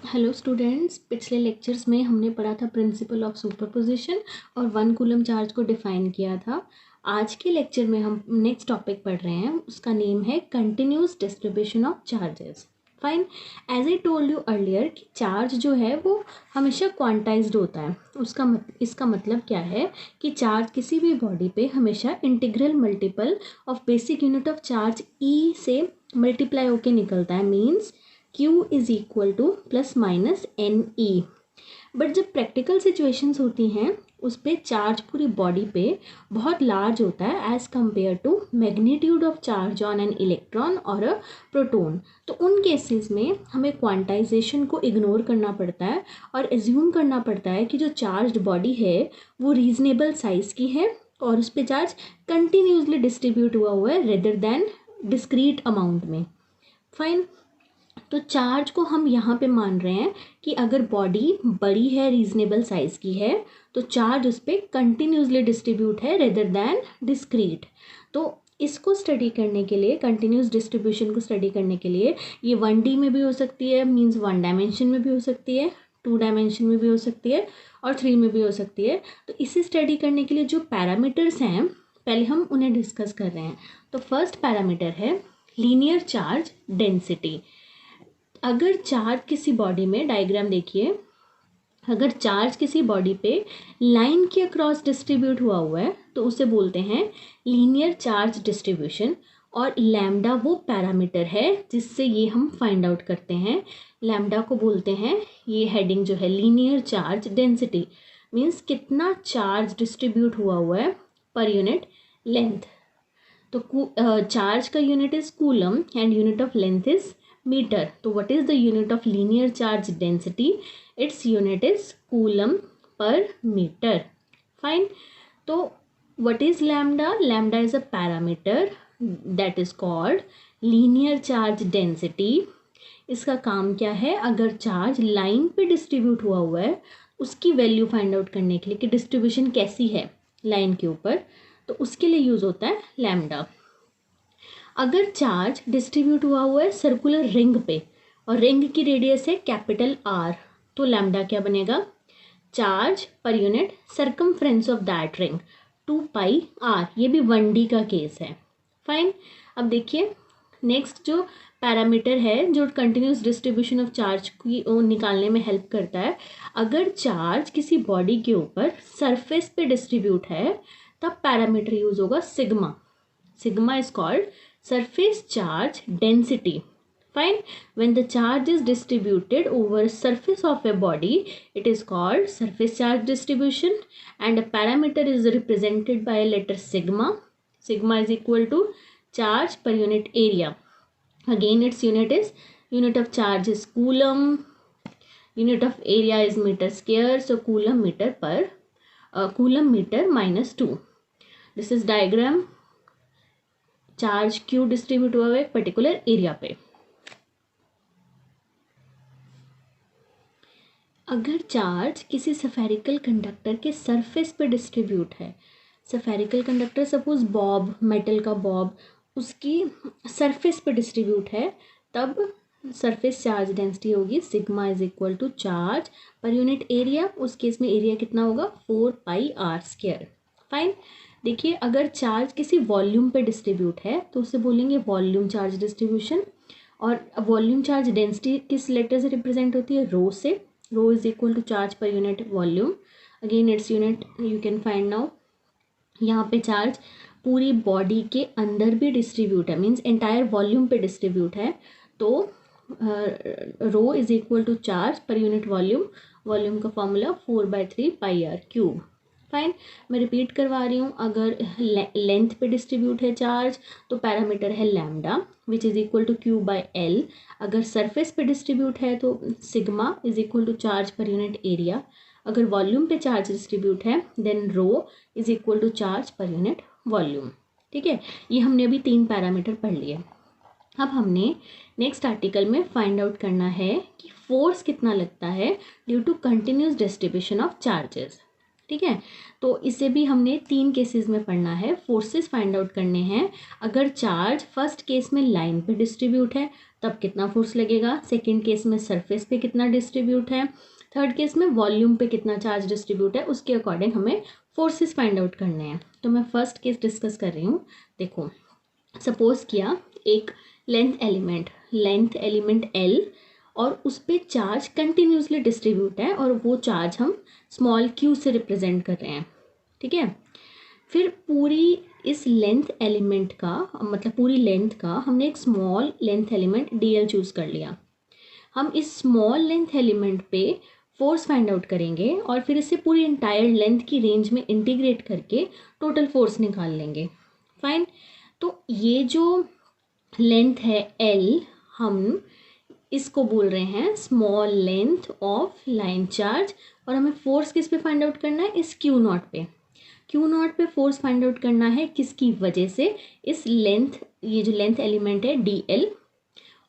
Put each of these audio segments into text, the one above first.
Hello students, पिछले lectures में हमने पढ़ा था प्रिंसिपल ऑफ सुपरपोजिशन और 1 कूलम चार्ज को डिफाइन किया था। आज के लेक्चर में हम नेक्स्ट टॉपिक पढ़ रहे हैं, उसका नेम है continuous distribution of charges. Fine. As I told you earlier कि चार्ज जो है वो हमेशा क्वांटाइज्ड होता है। इसका मतलब क्या है कि चार्ज किसी भी बॉडी पे हमेशा integral multiple of basic unit of charge E से मल्टीप्लाई होके निकलता है। Means Q is equal to plus minus n e. But जब प्रैक्टिकल सिचुएशंस होती हैं उस पर चार्ज पूरी बॉडी पे बहुत लार्ज होता है as compared to magnitude of charge on an electron और अ प्रोटोन। तो उन केसेस में हमें क्वांटाइजेशन को इग्नोर करना पड़ता है और एज्यूम करना पड़ता है कि जो चार्ज बॉडी है वो रीजनेबल साइज़ की है और उस पर चार्ज कंटिन्यूसली डिस्ट्रीब्यूट हुआ है रेदर देन डिस्क्रीट अमाउंट में। फाइन। तो चार्ज को हम यहाँ पे मान रहे हैं कि अगर बॉडी बड़ी है, रीजनेबल साइज की है, तो चार्ज उस पर कंटिन्यूसली डिस्ट्रीब्यूट है रेदर देन डिस्क्रीट। तो इसको स्टडी करने के लिए, कंटिन्यूस डिस्ट्रीब्यूशन को स्टडी करने के लिए, ये 1D में भी हो सकती है, मीन्स 1 डायमेंशन में भी हो सकती है, 2 डायमेंशन में भी हो सकती है और 3 में भी हो सकती है। तो इसे स्टडी करने के लिए जो पैरामीटर्स हैं पहले हम उन्हें डिस्कस कर रहे हैं। तो फर्स्ट पैरामीटर है लीनियर चार्ज डेंसिटी। अगर चार्ज किसी बॉडी में, डायग्राम देखिए, अगर चार्ज किसी बॉडी पे लाइन के अक्रॉस डिस्ट्रीब्यूट हुआ है तो उसे बोलते हैं लीनियर चार्ज डिस्ट्रीब्यूशन। और लैम्डा वो पैरामीटर है जिससे ये हम फाइंड आउट करते हैं। लैम्डा को बोलते हैं, ये हेडिंग जो है, लीनियर चार्ज डेंसिटी मीन्स कितना चार्ज डिस्ट्रीब्यूट हुआ है पर यूनिट लेंथ। तो चार्ज का unit is coulomb and unit of length is metre. तो what is the unit of linear charge density? Its unit is coulomb per metre. Fine. तो what is lambda? Lambda is a parameter that is called linear charge density. इसका काम क्या है? अगर charge line पे distribute हुआ है उसकी वैल्यू फाइंड आउट करने के लिए कि डिस्ट्रीब्यूशन कैसी है लाइन के ऊपर, तो उसके लिए यूज होता है लैम्डा। अगर चार्ज डिस्ट्रीब्यूट हुआ है सर्कुलर रिंग पे और रिंग की रेडियस है कैपिटल R, तो लैम्डा क्या बनेगा? Charge per unit circumference of that ring 2πr। ये भी 1D का केस है। फाइन। अब देखिए नेक्स्ट जो पैरामीटर है जो कंटिन्यूस डिस्ट्रीब्यूशन ऑफ चार्ज की निकालने में हेल्प करता है, अगर चार्ज किसी बॉडी के ऊपर सरफेस पे डिस्ट्रीब्यूट है तब पैरामीटर यूज होगा sigma. Sigma is called surface charge density. Fine. When the charge is distributed over surface of a body, it is called surface charge distribution and a parameter is represented by a letter sigma. Sigma is equal to charge per unit area. Again its unit of charge is coulomb, unit of area is meter square, so coulomb meter minus 2. This is diagram। Charge Q distribute हुआ है एक particular area पे। अगर charge किसी spherical conductor के surface पे distribute है, spherical conductor suppose bob, metal का बॉब, उसकी सरफेस पे डिस्ट्रीब्यूट है, तब सरफेस चार्ज डेंसिटी होगी sigma is equal to charge per unit area. उस केस में एरिया कितना होगा? 4πr²। फाइन। देखिए अगर चार्ज किसी वॉल्यूम पे डिस्ट्रीब्यूट है तो उसे बोलेंगे वॉल्यूम चार्ज डिस्ट्रीब्यूशन। और वॉल्यूम चार्ज डेंसिटी किस लेटर से रिप्रेजेंट होती है? रो से। Rho is equal to charge per unit volume. Again its unit you can find now. यहाँ पे चार्ज पूरी बॉडी के अंदर भी डिस्ट्रीब्यूट है, मीन्स एंटायर वॉल्यूम पे डिस्ट्रीब्यूट है, तो rho is equal to charge per unit volume. Volume का फॉर्मूला 4/3πr³। फाइन। मैं रिपीट करवा रही हूँ, अगर लेंथ पे डिस्ट्रीब्यूट है चार्ज तो पैरामीटर है lambda which is equal to Q/L। अगर सरफेस पे डिस्ट्रीब्यूट है तो sigma is equal to charge per unit area. अगर वॉल्यूम पे चार्ज डिस्ट्रीब्यूट है then rho is equal to charge per unit volume. ठीक है, ये हमने अभी 3 पैरामीटर पढ़ लिए। अब हमने नेक्स्ट आर्टिकल में फाइंड आउट करना है कि फोर्स कितना लगता है due to continuous distribution of charges. ठीक है। तो इसे भी हमने 3 केसेस में पढ़ना है। फोर्सेस फाइंड आउट करने हैं। अगर चार्ज फर्स्ट केस में लाइन पे डिस्ट्रीब्यूट है तब कितना फोर्स लगेगा, सेकंड केस में सरफेस पे कितना डिस्ट्रीब्यूट है, थर्ड केस में वॉल्यूम पे कितना चार्ज डिस्ट्रीब्यूट है, उसके अकॉर्डिंग हमें फोर्सेस फाइंड आउट करने हैं। तो मैं फर्स्ट केस डिस्कस कर रही हूँ। देखो, सपोज किया एक लेंथ एलिमेंट L और उस पर चार्ज कंटिन्यूसली डिस्ट्रीब्यूट है और वो चार्ज हम स्मॉल q से रिप्रेजेंट कर रहे हैं। ठीक है। फिर पूरी इस लेंथ एलिमेंट का मतलब पूरी लेंथ का हमने एक small length element dl choose कर लिया। हम इस स्मॉल लेंथ एलिमेंट पे फोर्स फाइंड आउट करेंगे और फिर इसे पूरी इंटायर लेंथ की रेंज में इंटीग्रेट करके टोटल फोर्स निकाल लेंगे। फाइन। तो ये जो लेंथ है L, हम इसको बोल रहे हैं small length of line charge और हमें फोर्स किस पे फाइंड आउट करना है, इस Q नॉट पे। Q नॉट पे फोर्स फाइंड आउट करना है किसकी वजह से, इस लेंथ, ये जो लेंथ एलिमेंट है DL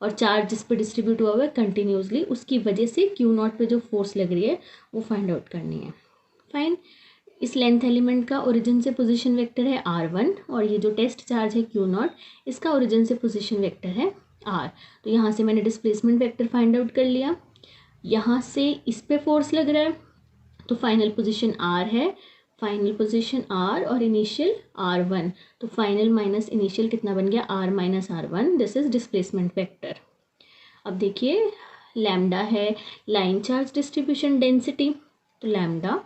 और चार्ज जिस पे डिस्ट्रीब्यूट हुआ है कंटिन्यूसली, उसकी वजह से Q नॉट पे जो फोर्स लग रही है वो फाइंड आउट करनी है। फाइन। इस लेंथ एलिमेंट का ओरिजिन से पोजीशन वेक्टर है R1 और ये जो टेस्ट चार्ज है Q नॉट, इसका ओरिजिन से पोजीशन वेक्टर है R। तो यहाँ से मैंने डिस्प्लेसमेंट वेक्टर फाइंड आउट कर लिया। यहाँ से इस पे फोर्स लग रहा है तो फाइनल पोजीशन R है, फाइनल पोजीशन R और इनिशियल R1। तो फाइनल माइनस इनिशियल कितना बन गया, R minus R1। This is displacement vector. अब देखिए, लैम्डा है लाइन चार्ज डिस्ट्रीब्यूशन डेंसिटी। तो लैम्डा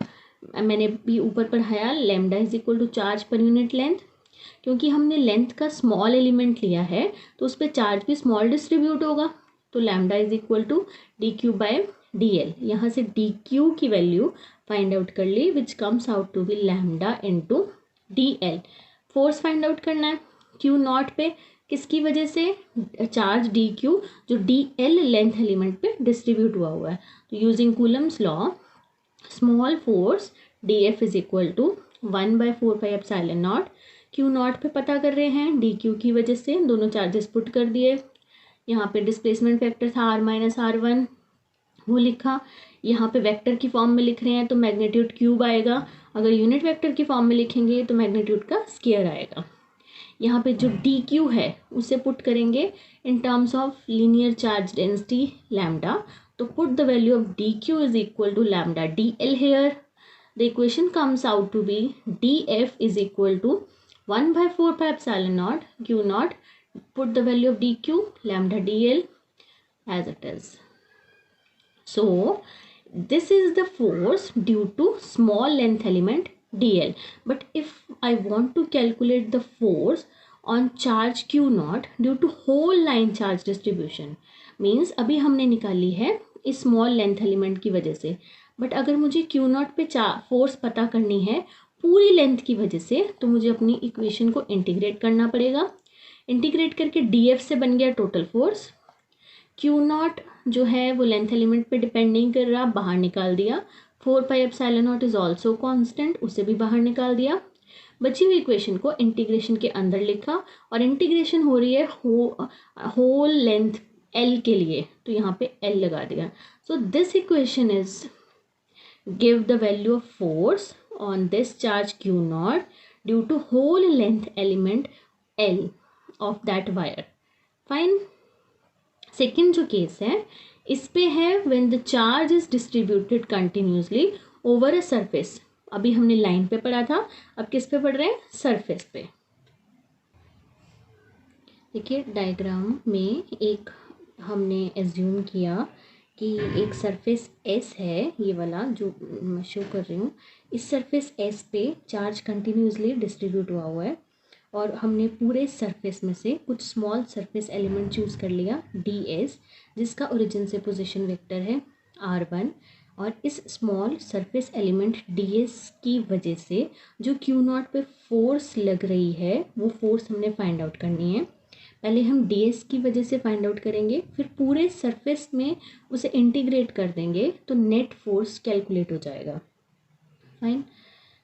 मैंने भी ऊपर पढ़ाया, lambda is equal to charge per unit length. क्योंकि हमने लेंथ का स्मॉल एलिमेंट लिया है तो उस पर चार्ज भी स्मॉल डिस्ट्रीब्यूट होगा। तो lambda is equal to dq by dl। यहाँ से dq की वैल्यू फाइंड आउट कर ली which comes out to be lambda into dl। Force find out करना है Q नॉट पे, किसकी वजह से, चार्ज dq जो dl लेंथ एलिमेंट पे डिस्ट्रीब्यूट हुआ है। तो using Coulomb's law, small force dF is equal to 1/4πε0। Q naught पे पता कर रहे हैं dq की वजह से, दोनों चार्जेस पुट कर दिए। यहाँ पे डिस्प्लेसमेंट वेक्टर था R माइनस R1, वो लिखा। यहाँ पे वेक्टर की फॉर्म में लिख रहे हैं तो मैग्नीट्यूड क्यूब आएगा, अगर यूनिट वेक्टर की फॉर्म में लिखेंगे तो मैग्नीट्यूड का स्क्वायर आएगा। यहाँ पे जो dq है उसे पुट करेंगे in terms of linear charge density lambda. तो put the value of dq is equal to lambda dl here. The equation comes out to be dF is equal to 1/4πε0 Q naught, put the value of dq lambda dl as it is. So this is the force due to small length element dl. But if I want to calculate the force on charge q naught due to whole line charge distribution, means अभी हमने निकाली है इस small length element की वजह से, but अगर मुझे क्यू नॉट पे फोर्स पता करनी है पूरी लेंथ की वजह से तो मुझे अपनी इक्वेशन को इंटीग्रेट करना पड़ेगा। इंटीग्रेट करके dF से बन गया टोटल फोर्स। Q नॉट जो है वो लेंथ एलिमेंट पे डिपेंड नहीं कर रहा, बाहर निकाल दिया। 4πε0 इज ऑल्सो कॉन्स्टेंट, उसे भी बाहर निकाल दिया। बची हुई इक्वेशन को इंटीग्रेशन के अंदर लिखा और इंटीग्रेशन हो रही है होल लेंथ L के लिए, तो यहाँ पे L लगा दिया। So this equation is give the value of force on this charge Q not due to whole length element L of that wire. Fine. Second जो केस है इस पे है when the charge is distributed continuously over a surface। अभी हमने line पे पढ़ा था, अब किस पे पढ़ रहे हैं, सरफेस पे। देखिए डायग्राम में एक हमने एज्यूम किया कि एक सरफेस S है, ये वाला जो मैं शो कर रही हूँ, इस सरफेस S पे चार्ज कंटिन्यूसली डिस्ट्रीब्यूट हुआ है और हमने पूरे सरफेस में से कुछ स्मॉल सरफेस एलिमेंट चूज़ कर लिया ds, जिसका ओरिजिन से पोजीशन वेक्टर है R1। और इस स्मॉल सरफेस एलिमेंट ds की वजह से जो Q नॉट पे फोर्स लग रही है वो फोर्स हमने फाइंड आउट करनी है। पहले हम ds की वजह से फाइंड आउट करेंगे, फिर पूरे सरफेस में उसे इंटीग्रेट कर देंगे तो नेट फोर्स कैलकुलेट हो जाएगा। फाइन।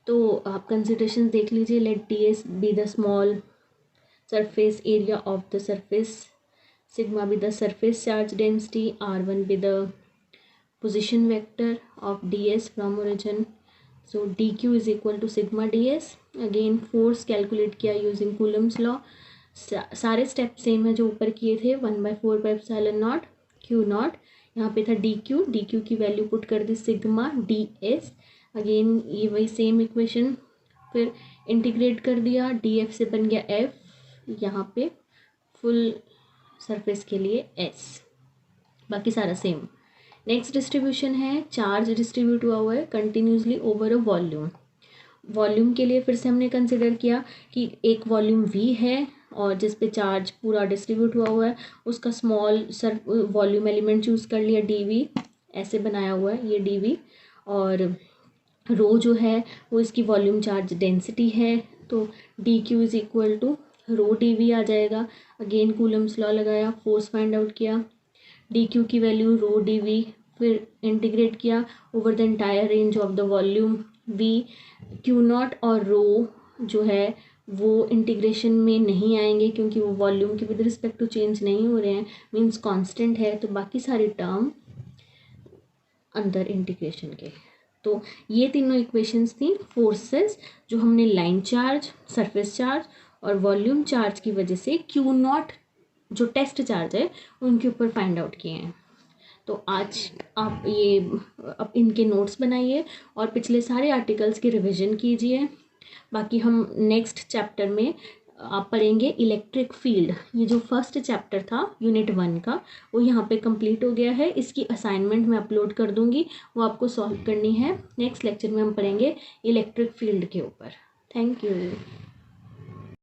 तो आप कंसिडरेशन देख लीजिए। Let ds be the small surface area of the surface, sigma be the surface charge density, R1 be the position vector of ds from origin, so D Q is equal to sigma D S. Again force calculate किया using Coulomb's law. सारे step same है जो ऊपर किए थे, 1/4πε0 Q not. यहाँ पे था डी क्यू की वैल्यू पुट कर दी सिग्मा डी एस। अगेन ये वही सेम इक्वेशन, फिर इंटीग्रेट कर दिया, डी एफ से बन गया एफ, यहाँ पे फुल सरफेस के लिए एस, बाकी सारा सेम। नेक्स्ट डिस्ट्रीब्यूशन है, चार्ज डिस्ट्रीब्यूट हुआ हुआ है continuously over a volume. Volume के लिए फिर से हमने कंसिडर किया कि एक वॉल्यूम वी है और जिस पे चार्ज पूरा डिस्ट्रीब्यूट हुआ हुआ है, उसका small sir volume element choose कर लिया, डी वी ऐसे बनाया हुआ है ये डी वी। और रो जो है वो इसकी वॉल्यूम चार्ज डेंसिटी है, तो d Q is equal to rho d v आ जाएगा। अगेन कूलम्स लॉ लगाया, फोर्स फाइंड आउट किया, डी क्यू की वैल्यू रो डी वी, फिर इंटीग्रेट किया over the entire range of the volume v. Q naught और rho जो है वो इंटीग्रेशन में नहीं आएंगे क्योंकि वो वॉल्यूम के विद रिस्पेक्ट टू चेंज नहीं हो रहे हैं, मीन्स कांस्टेंट है, तो बाकी सारी टर्म अंदर इंटीग्रेशन के। तो ये तीनों इक्वेशंस थी फोर्सेस जो हमने लाइन चार्ज, सरफेस चार्ज और वॉल्यूम चार्ज की वजह से क्यू नॉट जो टेस्ट चार्ज है उनके ऊपर फाइंड आउट किए हैं। तो आज आप ये अब इनके नोट्स बनाइए और पिछले सारे आर्टिकल्स की रिवीजन कीजिए। बाकी हम नेक्स्ट चैप्टर में आप पढ़ेंगे इलेक्ट्रिक फील्ड। ये जो फर्स्ट चैप्टर था यूनिट 1 का वो यहाँ पे कंप्लीट हो गया है। इसकी असाइनमेंट मैं अपलोड कर दूँगी, वो आपको सॉल्व करनी है। नेक्स्ट लेक्चर में हम पढ़ेंगे इलेक्ट्रिक फील्ड के ऊपर। Thank you.